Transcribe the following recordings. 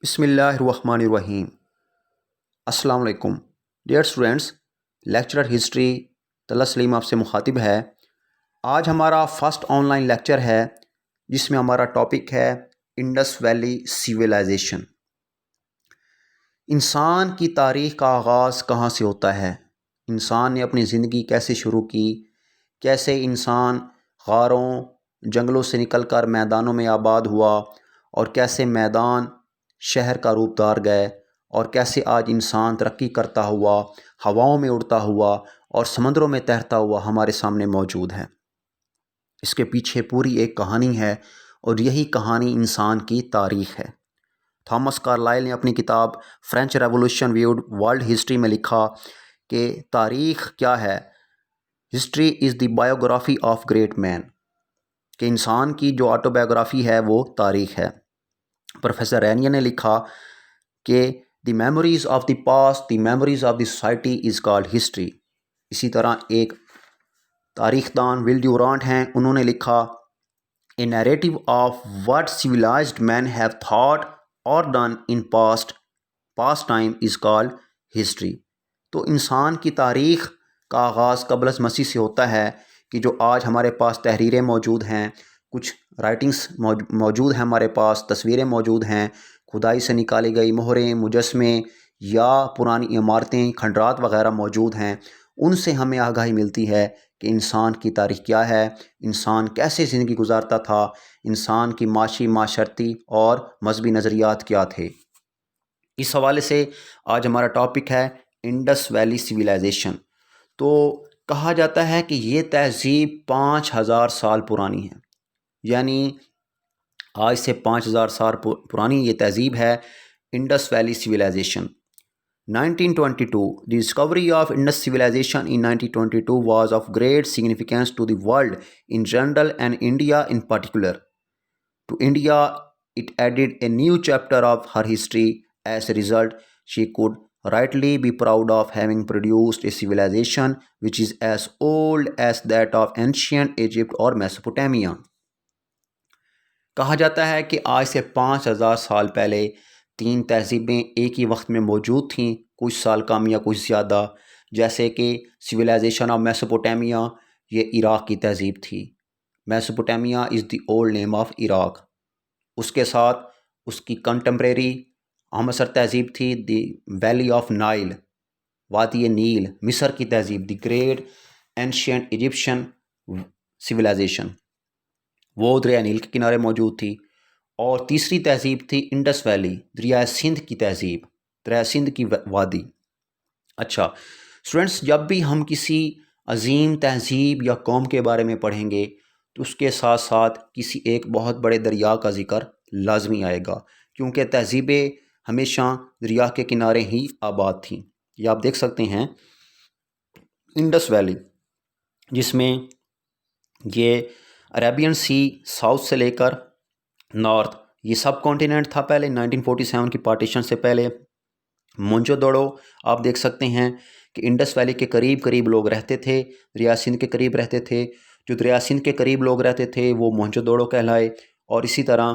بسم اللہ الرحمن الرحیم۔ السلام علیکم dear students, lecturer history Talat Saleem آپ سے مخاطب ہے۔ آج ہمارا فرسٹ آن لائن لیکچر ہے جس میں ہمارا ٹاپک ہے انڈس ویلی سویلائزیشن۔ انسان کی تاریخ کا آغاز کہاں سے ہوتا ہے؟ انسان نے اپنی زندگی کیسے شروع کی؟ کیسے انسان غاروں جنگلوں سے نکل کر میدانوں میں آباد ہوا اور کیسے میدان شہر کا روپ دار گئے اور کیسے آج انسان ترقی کرتا ہوا ہواؤں میں اڑتا ہوا اور سمندروں میں تیرتا ہوا ہمارے سامنے موجود ہے۔ اس کے پیچھے پوری ایک کہانی ہے اور یہی کہانی انسان کی تاریخ ہے۔ تھامس کارلائل نے اپنی کتاب French revolution viewed world history میں لکھا کہ تاریخ کیا ہے؟ History is the biography of great men, کہ انسان کی جو آٹو بایوگرافی ہے وہ تاریخ ہے۔ پروفیسر رینیئر نے لکھا کہ the memories of the past, the memories of the society is called history. اسی طرح ایک تاریخ دان ول ڈیورانٹ ہیں، انہوں نے لکھا a narrative of what civilised man have thought اور done in past time is called history. تو انسان کی تاریخ کا آغاز قبل از مسیح سے ہوتا ہے کہ جو آج ہمارے پاس تحریریں موجود ہیں، کچھ رائٹنگز موجود ہیں، ہمارے پاس تصویریں موجود ہیں، کھدائی سے نکالی گئی مہریں، مجسمے یا پرانی عمارتیں، کھنڈرات وغیرہ موجود ہیں۔ ان سے ہمیں آگاہی ملتی ہے کہ انسان کی تاریخ کیا ہے، انسان کیسے زندگی گزارتا تھا، انسان کی معاشی، معاشرتی اور مذہبی نظریات کیا تھے۔ اس حوالے سے آج ہمارا ٹاپک ہے انڈس ویلی سویلائزیشن۔ تو کہا جاتا ہے کہ یہ تہذیب 5000 سال پرانی ہے، یعنی آج سے 5000 سال پرانی یہ تہذیب ہے Indus valley civilisation. 1922 the discovery of Indus civilization in 1922 was of great significance to the world in general and India in particular. To India, it added a new chapter of her history. As a result, she could rightly be proud of having produced a civilization which is as old as that of ancient Egypt or Mesopotamia. کہا جاتا ہے کہ آج سے 5000 سال پہلے 3 تہذیبیں ایک ہی وقت میں موجود تھیں، کچھ سال کم یا کچھ زیادہ، جیسے کہ سویلائزیشن آف میسوپوٹیمیا، یہ عراق کی تہذیب تھی۔ Mesopotamia is the old name of عراق۔ اس کے ساتھ اس کی کنٹمپریری ہم عصر تہذیب تھی دی ویلی آف نائل، وادی نیل، مصر کی تہذیب the great ancient Egyptian civilisation, وہ دریائے نیل کے کنارے موجود تھی۔ اور تیسری تہذیب تھی انڈس ویلی، دریائے سندھ کی تہذیب، دریائے سندھ کی وادی۔ اچھا اسٹوڈنٹس، جب بھی ہم کسی عظیم تہذیب یا قوم کے بارے میں پڑھیں گے تو اس کے ساتھ ساتھ کسی ایک بہت بڑے دریا کا ذکر لازمی آئے گا، کیونکہ تہذیبیں ہمیشہ دریا کے کنارے ہی آباد تھیں۔ یہ آپ دیکھ سکتے ہیں انڈس ویلی، جس میں یہ عربین سی ساؤتھ سے لے کر نارتھ، یہ سب کانٹیننٹ تھا پہلے 1947 کی پارٹیشن سے پہلے۔ مونجو دڑو آپ دیکھ سکتے ہیں کہ انڈس ویلی کے قریب قریب لوگ رہتے تھے، دریا سندھ کے قریب رہتے تھے۔ جو دریا سندھ کے قریب لوگ رہتے تھے وہ مونجو دڑو کہلائے۔ اور اسی طرح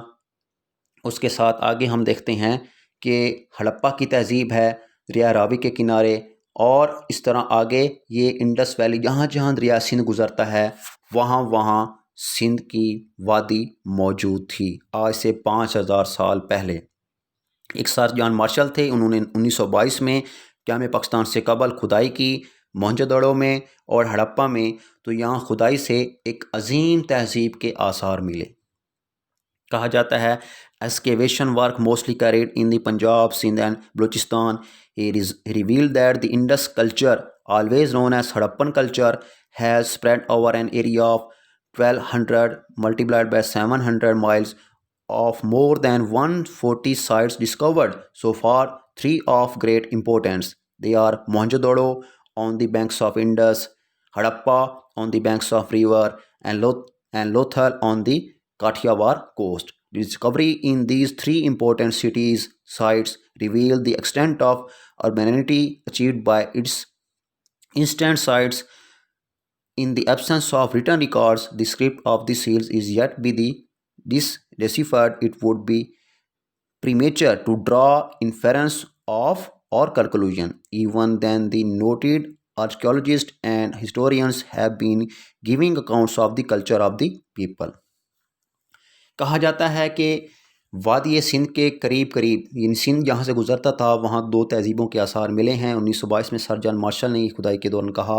اس کے ساتھ آگے ہم دیکھتے ہیں کہ ہڑپا کی تہذیب ہے دریا راوی کے کنارے، اور اس طرح آگے یہ انڈس ویلی جہاں جہاں دریا سندھ گزرتا ہے وہاں وہاں سندھ کی وادی موجود تھی آج سے 5000 سال پہلے۔ ایک سر جان مارشل تھے، انہوں نے 1922 میں قیام پاکستان سے قبل کھدائی کی مونجو دڑو میں اور ہڑپا میں، تو یہاں کھدائی سے ایک عظیم تہذیب کے آثار ملے۔ کہا جاتا ہے excavation work mostly carried in the Punjab, Sindh and Balochistan. He revealed that the Indus culture, always known as Harappan culture, has spread over an area of 1200 multiplied by 700 miles of more than 140 sites discovered so far, 3 of great importance. They are Mohenjo-daro on the banks of Indus, Harappa on the banks of river, and Lothal on the Kathiawar coast. The discovery in these 3 important sites reveal the extent of urbanity achieved by its ancient sites. In the absence of written records, the script of the seals is yet be deciphered. It would be premature to draw inference of or conclusion. Even then, the noted archaeologists and historians have been giving accounts of the culture of the people. کہا جاتا ہے کہ وادی سندھ کے قریب یعنی سندھ جہاں سے گزرتا تھا وہاں دو تہذیبوں کے آثار ملے ہیں. 1922 میں سر جان مارشل نے کھدائی کے دوران کہا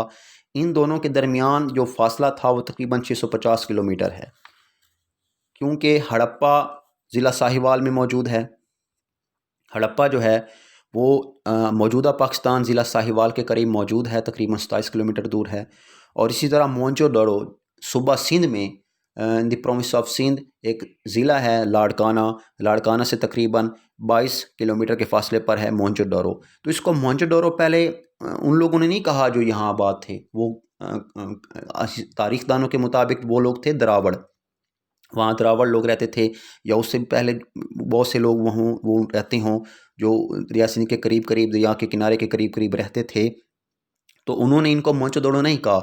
ان دونوں کے درمیان جو فاصلہ تھا وہ تقریباً 650 کلومیٹر ہے، کیونکہ ہڑپا ضلع ساہیوال میں موجود ہے. ہڑپا جو ہے وہ موجودہ پاکستان ضلع ساہیوال کے قریب موجود ہے، تقریباً 27 کلومیٹر دور ہے. اور اسی طرح مونجو ڈڑو صوبہ سندھ میں دی پروونس آف سندھ ایک ضلع ہے لاڑکانہ سے تقریباً 22 کلومیٹر کے فاصلے پر ہے مونجو ڈورو. تو اس کو مونجو ڈورو پہلے ان لوگوں نے نہیں کہا جو یہاں آباد تھے، وہ تاریخ دانوں کے مطابق وہ لوگ تھے دراوڑ، وہاں دراوڑ لوگ رہتے تھے، یا اس سے پہلے بہت سے لوگ وہ رہتے ہوں جو دریا سندھ کے قریب دریا کے کنارے کے قریب رہتے تھے. تو انہوں نے ان کو مونچو دوڑو نہیں کہا،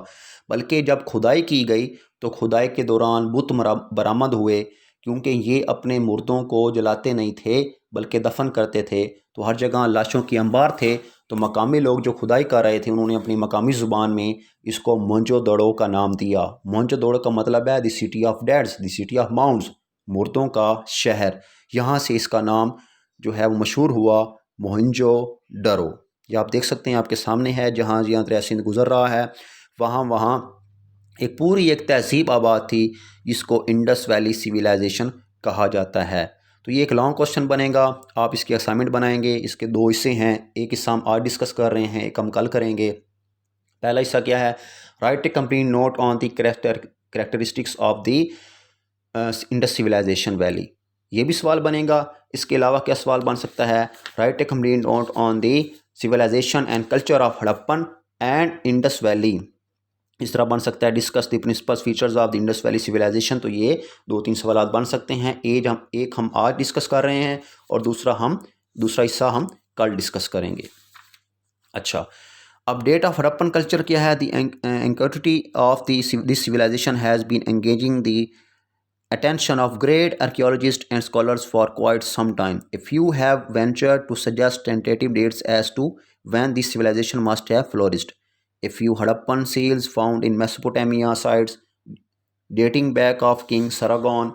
بلکہ جب کھدائی کی گئی تو کھدائی کے دوران بت برآمد ہوئے، کیونکہ یہ اپنے مردوں کو جلاتے نہیں تھے بلکہ دفن کرتے تھے. تو ہر جگہ لاشوں کی انبار تھے، تو مقامی لوگ جو کھدائی کر رہے تھے انہوں نے اپنی مقامی زبان میں اس کو مونجو دوڑو کا نام دیا. مونجو دوڑو کا مطلب ہے the city of deads, the city of mounts, مردوں کا شہر. یہاں سے اس کا نام جو ہے وہ مشہور ہوا موہنجو ڈرو. یہ آپ دیکھ سکتے ہیں آپ کے سامنے ہے، جہاں دریا سندھ گزر رہا ہے وہاں ایک پوری تہذیب آباد تھی جس کو انڈس ویلی سویلائزیشن کہا جاتا ہے. تو یہ ایک لانگ کوسچن بنے گا، آپ اس کی اسائنمنٹ بنائیں گے. اس کے دو حصے ہیں، ایک حصہ ہم آج ڈسکس کر رہے ہیں، ایک ہم کل کریں گے. پہلا حصہ کیا ہے؟ Write a complete note on the characteristics of the Indus civilisation valley. یہ بھی سوال بنے گا. اس کے علاوہ کیا سوال بن سکتا ہے؟ Write a complete note on the civilisation and culture of Harappan and Indus valley. اس طرح بن سکتا ہے discuss the principal features of the Indus valley civilisation. تو یہ 2-3 سوالات بن سکتے ہیں. ایک ہم آج ڈسکس کر رہے ہیں اور دوسرا حصہ ہم کل ڈسکس کریں گے. اچھا، اب ڈیٹ آف ہڑپن کلچر کیا ہے؟ The antiquity of this civilisation has been engaging the attention of great archaeologists and scholars for quite some time. A few have ventured to suggest tentative dates as to when this civilization must have flourished. A few Harappan seals found in Mesopotamia sites dating back of King Sargon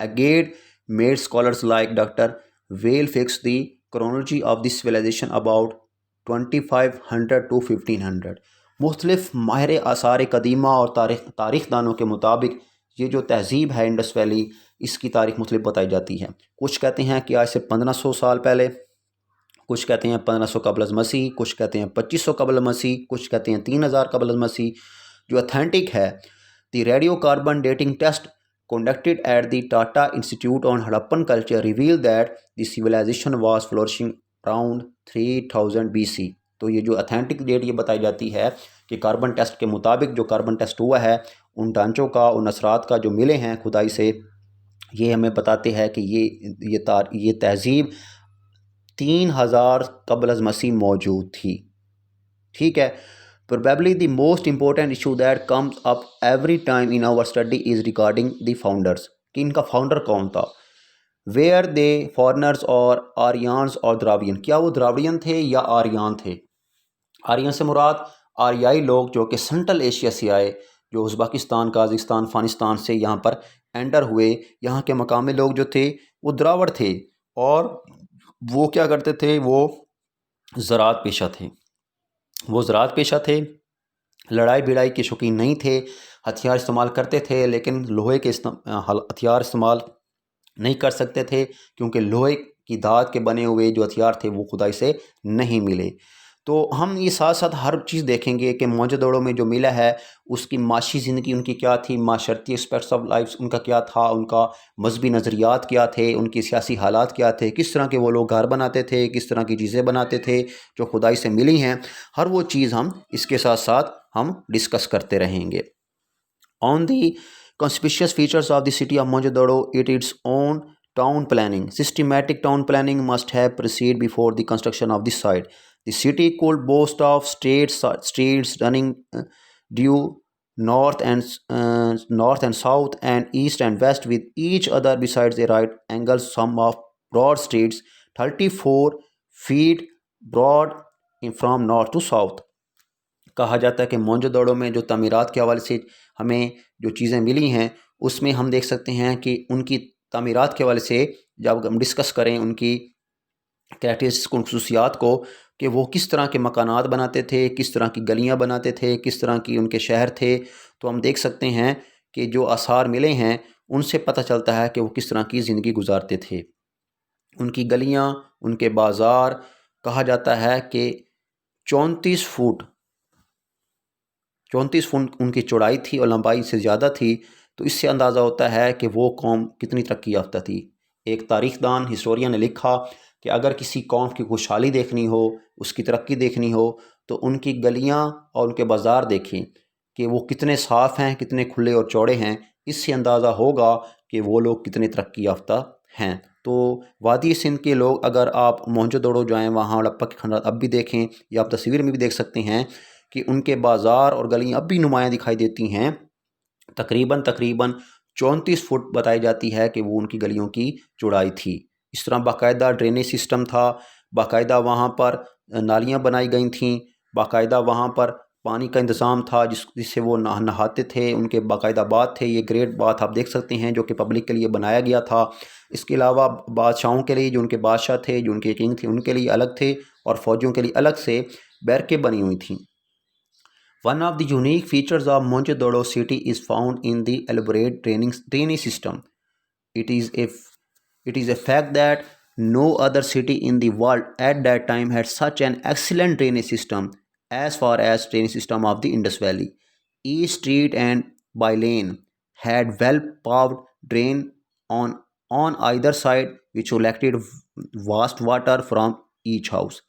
Agade made scholars like Dr. Whale fix the chronology of this civilization about 2500 to 1500. مختلف ماہر آثار قدیمہ اور تاریخ دانوں کے مطابق یہ جو تہذیب ہے انڈس ویلی، اس کی تاریخ مختلف بتائی جاتی ہے. کچھ کہتے ہیں کہ آج سے 1500 سال پہلے، کچھ کہتے ہیں 1500 قبل از مسیح، کچھ کہتے ہیں 2500 قبل مسیح، کچھ کہتے ہیں 3000 قبل از مسیح. جو اتھینٹک ہے، the radio carbon dating test conducted at the Tata Institute on Harappan culture revealed that the civilization was flourishing around 3000 BC. تو یہ جو اتھینٹک ڈیٹ یہ بتائی جاتی ہے کہ کاربن ٹیسٹ کے مطابق جو کاربن ٹیسٹ ہوا ہے ان ڈھانچوں کا، ان اثرات کا جو ملے ہیں کھدائی سے، یہ ہمیں بتاتے ہیں کہ یہ تہذیب 3000 قبل از مسیح موجود تھی. ٹھیک ہے. Probably the most important issue that comes up every time in our study is regarding the founders. کہ ان کا فاؤنڈر کون تھا؟ Were they foreigners or Aryans or Dravidian؟ کیا وہ دراوڑین تھے یا آریان تھے؟ آریان سے مراد آریائی لوگ جو کہ سنٹرل ایشیا سے آئے، جو ازبکستان، قازقستان، افغانستان سے یہاں پر انٹر ہوئے. یہاں کے مقامی لوگ جو تھے وہ دراوڑ تھے، اور وہ کیا کرتے تھے؟ وہ زراعت پیشہ تھے، لڑائی بڑائی کے شوقین نہیں تھے. ہتھیار استعمال کرتے تھے لیکن لوہے کے ہتھیار استعمال نہیں کر سکتے تھے، کیونکہ لوہے کی دھات کے بنے ہوئے جو ہتھیار تھے وہ کھدائی سے نہیں ملے. تو ہم یہ ساتھ ساتھ ہر چیز دیکھیں گے کہ موہنجو دڑو میں جو ملا ہے اس کی معاشی زندگی ان کی کیا تھی، معاشرتی اسپیکٹس آف لائف ان کا کیا تھا، ان کا مذہبی نظریات کیا تھے، ان کی سیاسی حالات کیا تھے، کس طرح کے وہ لوگ گھر بناتے تھے، کس طرح کی چیزیں بناتے تھے جو کھدائی سے ملی ہیں. ہر وہ چیز ہم اس کے ساتھ ساتھ ہم ڈسکس کرتے رہیں گے. آن دی conspicuous features of the city of Mohenjo-daro, its own town planning. Systematic town planning must have proceeded before the construction of the site. The city could boast of straight streets running due north and south and east and west with each other besides a right angle sum of broad streets 34 feet broad from north to south. کہا جاتا ہے کہ موئنجو میں جو تعمیرات کے حوالے سے ہمیں جو چیزیں ملی ہیں اس میں ہم دیکھ سکتے ہیں کہ ان کی تعمیرات کے حوالے سے جب ہم ڈسکس کریں ان کی کریکٹرسٹکس کو، خصوصیات کو، کہ وہ کس طرح کے مکانات بناتے تھے، کس طرح کی گلیاں بناتے تھے، کس طرح کی ان کے شہر تھے، تو ہم دیکھ سکتے ہیں کہ جو آثار ملے ہیں ان سے پتہ چلتا ہے کہ وہ کس طرح کی زندگی گزارتے تھے. ان کی گلیاں، ان کے بازار، کہا جاتا ہے کہ 34 فٹ ان کی چوڑائی تھی اور لمبائی سے زیادہ تھی. تو اس سے اندازہ ہوتا ہے کہ وہ قوم کتنی ترقی یافتہ تھی. ایک تاریخ دان ہسٹورین نے لکھا کہ اگر کسی قوم کی خوشحالی دیکھنی ہو، اس کی ترقی دیکھنی ہو، تو ان کی گلیاں اور ان کے بازار دیکھیں کہ وہ کتنے صاف ہیں، کتنے کھلے اور چوڑے ہیں. اس سے اندازہ ہوگا کہ وہ لوگ کتنے ترقی یافتہ ہیں. تو وادی سندھ کے لوگ، اگر آپ موہنجو دڑو جائیں، وہاں ہڑپا کے کھنڈرات اب بھی دیکھیں، یا آپ تصویر میں بھی دیکھ سکتے ہیں کہ ان کے بازار اور گلیاں اب بھی نمایاں دکھائی دیتی ہیں. تقریباً 34 فٹ بتائی جاتی ہے کہ وہ ان کی گلیوں کی چوڑائی تھی. اس طرح باقاعدہ ڈرینیج سسٹم تھا، باقاعدہ وہاں پر نالیاں بنائی گئی تھیں، باقاعدہ وہاں پر پانی کا انتظام تھا جس سے وہ نہاتے تھے. ان کے باقاعدہ باتھ تھے. یہ گریٹ باتھ آپ دیکھ سکتے ہیں جو کہ پبلک کے لیے بنایا گیا تھا. اس کے علاوہ بادشاہوں کے لیے، جو ان کے بادشاہ تھے، جو ان کے کنگ تھے، ان کے لیے الگ تھے، اور فوجیوں کے لیے الگ سے بیرکیں بنی ہوئی تھیں. One of the unique features of Mohenjo-daro city is found in the elaborate drainage system. It is a fact that no other city in the world at that time had such an excellent drainage system as far as drainage system of the Indus Valley. Each street and by-lane had well-paved drain on either side, which collected vast water from each house.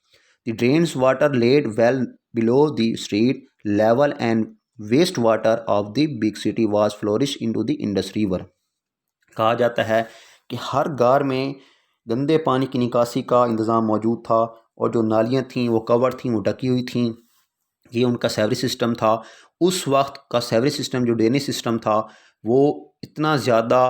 The drains water laid well below the street level and wastewater of the big city was flourished into the Indus River. کہا جاتا ہے کہ ہر گار میں گندے پانی کی نکاسی کا انتظام موجود تھا، اور جو نالیاں تھیں وہ کور تھیں، وہ ڈکی ہوئی تھیں. یہ ان کا سیوری سسٹم تھا. اس وقت کا سیوری سسٹم، جو ڈرینیج سسٹم تھا، وہ اتنا زیادہ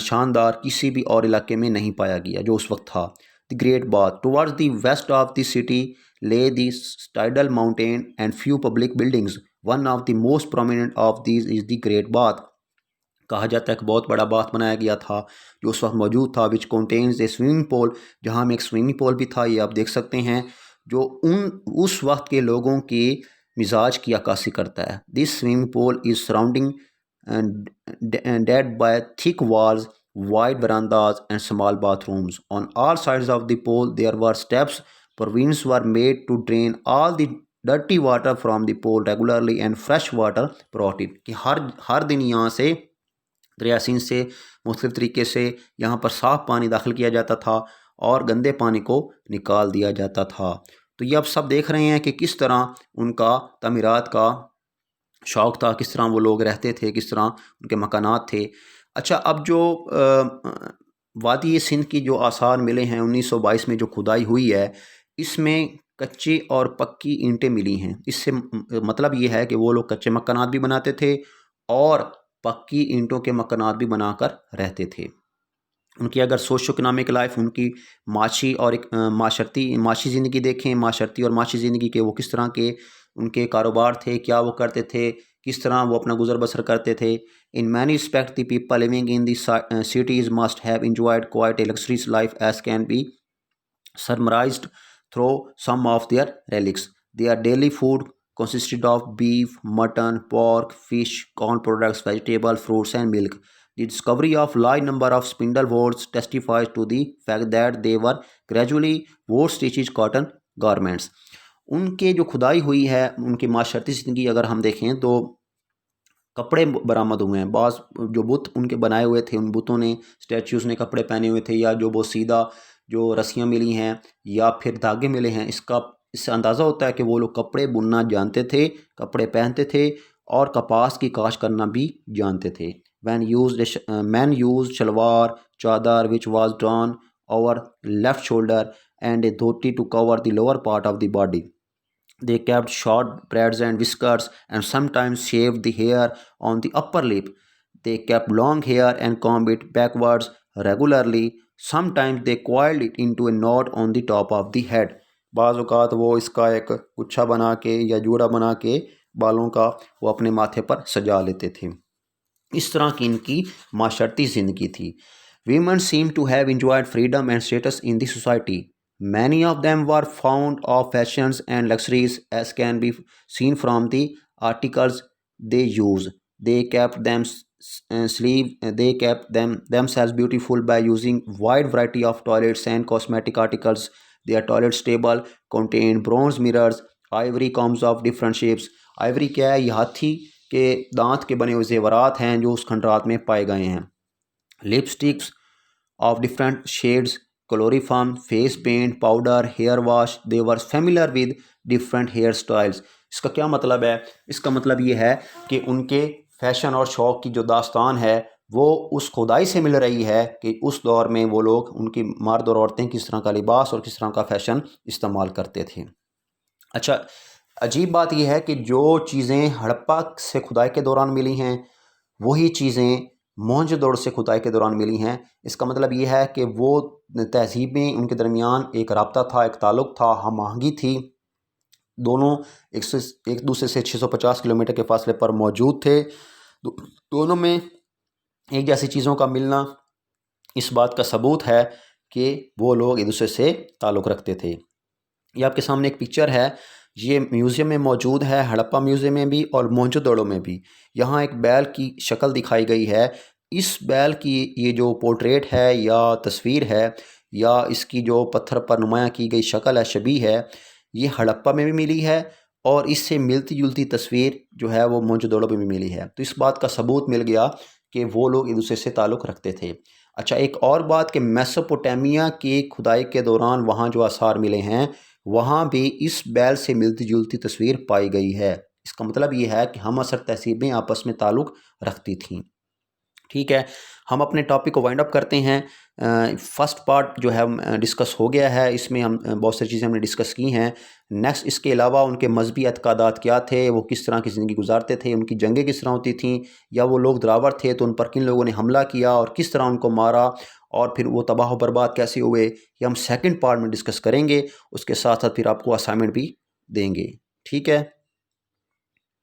شاندار کسی بھی اور علاقے میں نہیں پایا گیا جو اس وقت تھا. The Great Bath. Towards the west of the city lay the Stidal Mountain and few public buildings. One of the most prominent of these is the Great Bath. کہا جاتا ہے کہ بہت بڑا باتھ بنایا گیا تھا جو اس وقت موجود تھا، which contains a swimming pool. جہاں میں ایک سوئمنگ پول بھی تھا. یہ آپ دیکھ سکتے ہیں جو اس وقت کے لوگوں کی مزاج کی عکاسی کرتا ہے. This swimming pool is surrounding dead by thick walls, wide verandas and small bathrooms. On all sides of the pool there were steps. Provisions were made to drain all the dirty water from the pool regularly and fresh water brought in. کہ ہر دن یہاں سے دریا سندھ سے مختلف طریقے سے یہاں پر صاف پانی داخل کیا جاتا تھا اور گندے پانی کو نکال دیا جاتا تھا. تو یہ آپ سب دیکھ رہے ہیں کہ کس طرح ان کا تعمیرات کا شوق تھا، کس طرح وہ لوگ رہتے تھے، کس طرح ان کے مکانات تھے. اچھا، اب جو وادی سندھ کی جو آثار ملے ہیں 1922 میں جو کھدائی ہوئی ہے، اس میں کچی اور پکی اینٹیں ملی ہیں. اس سے مطلب یہ ہے کہ وہ لوگ کچے مکانات بھی بناتے تھے اور پکی اینٹوں کے مکانات بھی بنا کر رہتے تھے. ان کی اگر سوشو اکنامک لائف، ان کی معاشی اور معاشی زندگی دیکھیں، معاشرتی اور معاشی زندگی کے وہ کس طرح کے ان کے کاروبار تھے، کیا وہ کرتے تھے، کس طرح وہ اپنا گزر بسر کرتے تھے. In many respects, the people living in the cities must have enjoyed quite a luxurious life as can be summarized through some of their relics. Their daily food consisted of beef, mutton, pork, fish, corn products, vegetables, fruits and milk. The discovery of large number of spindle woods testifies to the fact that they were gradually wore stitched cotton garments. ان کے جو کھدائی ہوئی ہے، ان کی معاشرتی زندگی اگر ہم دیکھیں تو کپڑے برآمد ہوئے ہیں. بعض جو بت ان کے بنائے ہوئے تھے، ان بتوں نے، اسٹیچوز نے کپڑے پہنے ہوئے تھے، یا جو وہ سیدھا جو رسیاں ملی ہیں یا پھر دھاگے ملے ہیں، اس سے اندازہ ہوتا ہے کہ وہ لوگ کپڑے بننا جانتے تھے، کپڑے پہنتے تھے اور کپاس کی کاشت کرنا بھی جانتے تھے. Men used شلوار چادر which was drawn over left shoulder and a dhoti to cover the lower part of the body. They kept short braids and whiskers and sometimes shaved the hair on the upper lip. They kept long hair and combed it backwards regularly. Sometimes they coiled it into a knot on the top of the head. بعض اوقات وہ اس کا ایک گچھا بنا کے یا جوڑا بنا کے بالوں کا وہ اپنے ماتھے پر سجا لیتے تھے. اس طرح کی ان کی معاشرتی زندگی تھی. Women seem to have enjoyed freedom and status in the society. Many of them were fond of fashions and luxuries, as can be seen from the articles they use. They kept they kept themselves beautiful by using wide variety of toilets and cosmetic articles. Their toilet table contained bronze mirrors, ivory combs of different shapes. Ivory کیا ہے؟ یہ ہاتھی کے دانت کے بنے ہوئے زیورات ہیں جو اس کھنڈرات میں پائے گئے ہیں. Lipsticks of different shades, chloroform, face paint, powder, hair wash. They were familiar with different hairstyles. اس کا کیا مطلب ہے؟ اس کا مطلب یہ ہے کہ ان کے فیشن اور شوق کی جو داستان ہے وہ اس کھدائی سے مل رہی ہے کہ اس دور میں وہ لوگ، ان کی مرد اور عورتیں کس طرح کا لباس اور کس طرح کا فیشن استعمال کرتے تھے. اچھا، عجیب بات یہ ہے کہ جو چیزیں ہڑپا سے کھدائی کے دوران ملی ہیں وہی چیزیں موہنجو دڑو سے کھدائی کے دوران ملی ہیں. اس کا مطلب یہ ہے کہ وہ تہذیبیں، ان کے درمیان ایک رابطہ تھا، ایک تعلق تھا، ہم آہنگی تھی. دونوں ایک دوسرے سے 650 کلومیٹر کے فاصلے پر موجود تھے. دونوں میں ایک جیسی چیزوں کا ملنا اس بات کا ثبوت ہے کہ وہ لوگ ایک دوسرے سے تعلق رکھتے تھے. یہ آپ کے سامنے ایک پکچر ہے، یہ میوزیم میں موجود ہے، ہڑپا میوزیم میں بھی اور موہنجو دڑو میں بھی. یہاں ایک بیل کی شکل دکھائی گئی ہے. اس بیل کی یہ جو پورٹریٹ ہے یا تصویر ہے یا اس کی جو پتھر پر نمایاں کی گئی شکل ہے، شبیہ ہے، یہ ہڑپا میں بھی ملی ہے اور اس سے ملتی جلتی تصویر جو ہے وہ موہنجو دڑو میں بھی ملی ہے. تو اس بات کا ثبوت مل گیا کہ وہ لوگ ایک دوسرے سے تعلق رکھتے تھے. اچھا، ایک اور بات کہ میسوپوٹیمیا کی کھدائی کے دوران وہاں جو آثار ملے ہیں وہاں بھی اس بیل سے ملتی جلتی تصویر پائی گئی ہے. اس کا مطلب یہ ہے کہ ہم عصر تہذیبیں آپس میں تعلق رکھتی تھیں. ٹھیک ہے، ہم اپنے ٹاپک کو وائنڈ اپ کرتے ہیں. فرسٹ پارٹ جو ہے ڈسکس ہو گیا ہے، اس میں ہم بہت ساری چیزیں ہم نے ڈسکس کی ہیں. نیکسٹ اس کے علاوہ ان کے مذہبی اعتقادات کیا تھے، وہ کس طرح کی زندگی گزارتے تھے، ان کی جنگیں کس طرح ہوتی تھیں، یا وہ لوگ دراور تھے تو ان پر کن لوگوں نے حملہ کیا اور کس طرح ان کو مارا اور پھر وہ تباہ و برباد کیسے ہوئے، یہ ہم سیکنڈ پارٹ میں ڈسکس کریں گے. اس کے ساتھ ساتھ پھر آپ کو اسائنمنٹ بھی دیں گے. ٹھیک ہے.